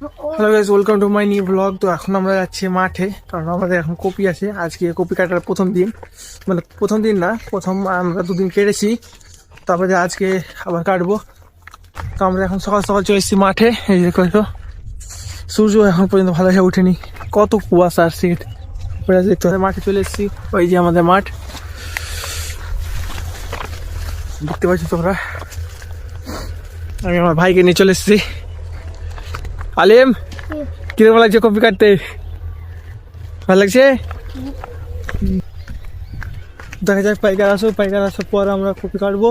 Hello guys, welcome to my new blog. তো এখন আমরা যাচ্ছি মাঠে, কারণ আমাদের এখন কপি আছে। আজকে কপি কাটার প্রথম দিন, মানে প্রথম দিন না, প্রথম আমরা দুদিন কেটেছি, তারপরে আজকে আবার কাটবো। তো আমরা এখন সকাল সকাল চলে এসেছি মাঠে। এই যে কত সূর্য এখন পর্যন্ত ভালো হয়ে ওঠেনি, কত কুয়াশা আর শীত। দেখতে হবে মাঠে চলে এসেছি। ওই যে আমাদের মাঠ দেখতে পাচ্ছি তোমরা। আমি আমার ভাইকে নিয়ে চলে এসেছি। আলিম, কিরকম লাগছে কপি কাটতে? ভালো লাগছে? দেখা যাক পাইকার আসার পর আমরা কপি কাটবো।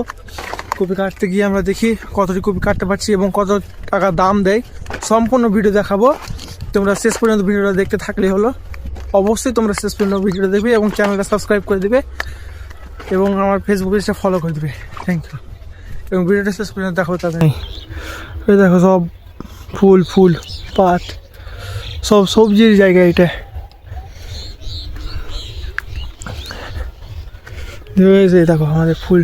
কপি কাটতে গিয়ে আমরা দেখি কতটি কপি কাটতে পারছি এবং কত টাকা দাম দেয়। সম্পূর্ণ ভিডিও দেখাবো, তোমরা শেষ পর্যন্ত ভিডিওটা দেখতে থাকলেই হলো। অবশ্যই তোমরা শেষ পর্যন্ত ভিডিওটা দেখবে এবং চ্যানেলটা সাবস্ক্রাইব করে দেবে এবং আমার ফেসবুক পেজটা ফলো করে দেবে। Thank you. এবং ভিডিওটা শেষ পর্যন্ত দেখো। তাদের এই দেখো সব ফুল ফুল পাট, সব সবজির জায়গা এটা। দেখো আমাদের ফুল।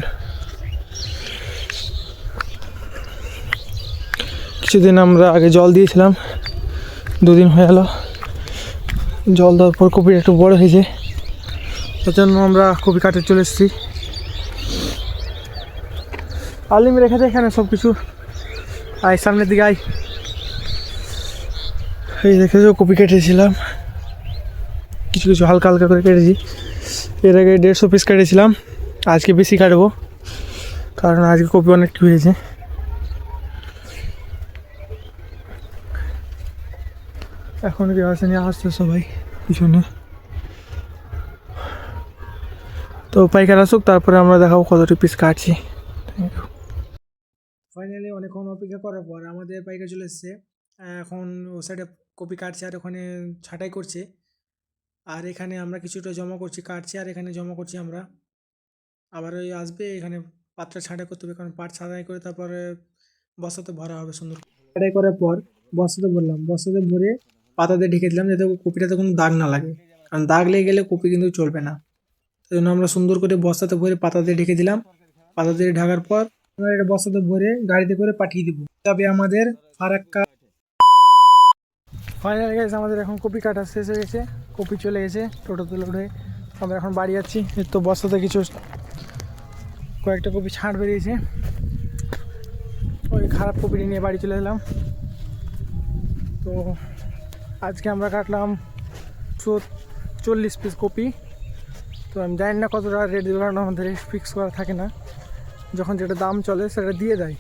কিছুদিন আমরা আগে জল দিয়েছিলাম, দুদিন হয়ে গেল। জল দেওয়ার পর কপি একটু বড় হয়েছে, তার জন্য আমরা কপি কাটতে চলে এসেছি। আলিম রেখেছে এখানে সব কিছু। আয় সামনের দিকে আয়। এই দেখেছো কপি কেটেছিলাম, কিছু কিছু হালকা হালকা করে কেটেছি। এর আগে 150 পিস কেটেছিলাম, আজকে বেশি কাটবো কারণ আজকে কপি অনেকটা হয়েছে। এখন কি আসেনি, আসছে সবাই পিছনে। তো পাইকার আসুক, তারপরে আমরা দেখাবো কতটি পিস কাটছি। ফাইনালি অনেকক্ষণ অপেক্ষা করার পর আমাদের পাইকার চলে এসছে। এখন ও সাইডে কপি কাটছে আর ওখানে ছাঁটাই করছে, আর এখানে আমরা কিছুটা জমা করছি, কাটছি আর এখানে জমা করছি আমরা। আবার ওই আসবে এখানে পাত্র ছাঁটাই করতে হবে, কারণ পাট ছাঁটাই করে তারপরে বস্তাতে ভরা হবে সুন্দর। ছাঁটাই করার পর বস্তাতে ভরলাম, বস্তাতে ভরে পাতাতে ঢেকে দিলাম যাতে কপিটাতে কোনো দাগ না লাগে, কারণ দাগ লেগে গেলে কপি কিন্তু চলবে না। সেই জন্য আমরা সুন্দর করে বস্তাতে ভরে পাতাতে ঢেকে দিলাম। পাতাতে ঢাকার পর আমরা এটা বস্তাতে ভরে গাড়িতে করে পাঠিয়ে দিব, তবে আমাদের ফারাক্কা। ফাইনাল গেছে আমাদের এখন কপি কাটা শেষ হয়ে গেছে, কপি চলে গেছে টোটোতে লোড হয়ে। আমরা এখন বাড়ি যাচ্ছি। তো বস্তাতে কিছু কয়েকটা কপি ছাঁট বেরিয়েছে, ওই খারাপ কপিটি নিয়ে বাড়ি চলে এলাম। তো আজকে আমরা কাটলাম 40 পিস কপি। তো আমি জানি না কতটা রেট দেবে, কারণ আমাদের ফিক্স করা থাকে না, যখন যেটা দাম চলে সেটা দিয়ে দেয়।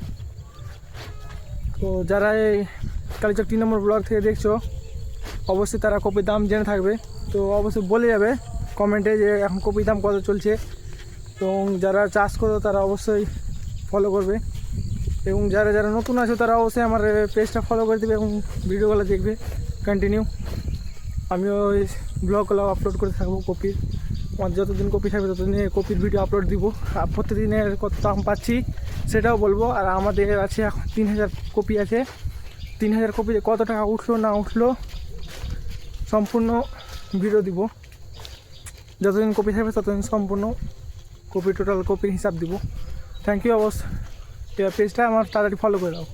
তো যারা এই কালীচক 3 নম্বর ব্লগ থেকে দেখছো, অবশ্যই তারা কপির দাম জেনে থাকবে। তো অবশ্যই বলে যাবে কমেন্টে যে এখন কপির দাম কত চলছে। এবং যারা চাষ করো তারা অবশ্যই ফলো করবে, এবং যারা যারা নতুন আছো তারা অবশ্যই আমার পেজটা ফলো করে দেবে এবং ভিডিওগুলো দেখবে কন্টিনিউ। আমিও ওই ব্লগগুলো আপলোড করে থাকবো কপির। আমার যতদিন কপি থাকবে ততদিন কপির ভিডিও আপলোড দিব। আর প্রতিদিনের কত দাম পাচ্ছি সেটাও বলবো। আর আমাদের আছে এখন 3000 কপি আছে। 3000 কপি কত টাকা উঠলো না উঠলো সম্পূর্ণ ভিডিও দিব। যতদিন কপি থাকবে ততদিন সম্পূর্ণ কপি, টোটাল কপির হিসাব দিব। Thank you. অবশ্যই পেজটা আমার তাড়াতাড়ি ফলো করে দাও।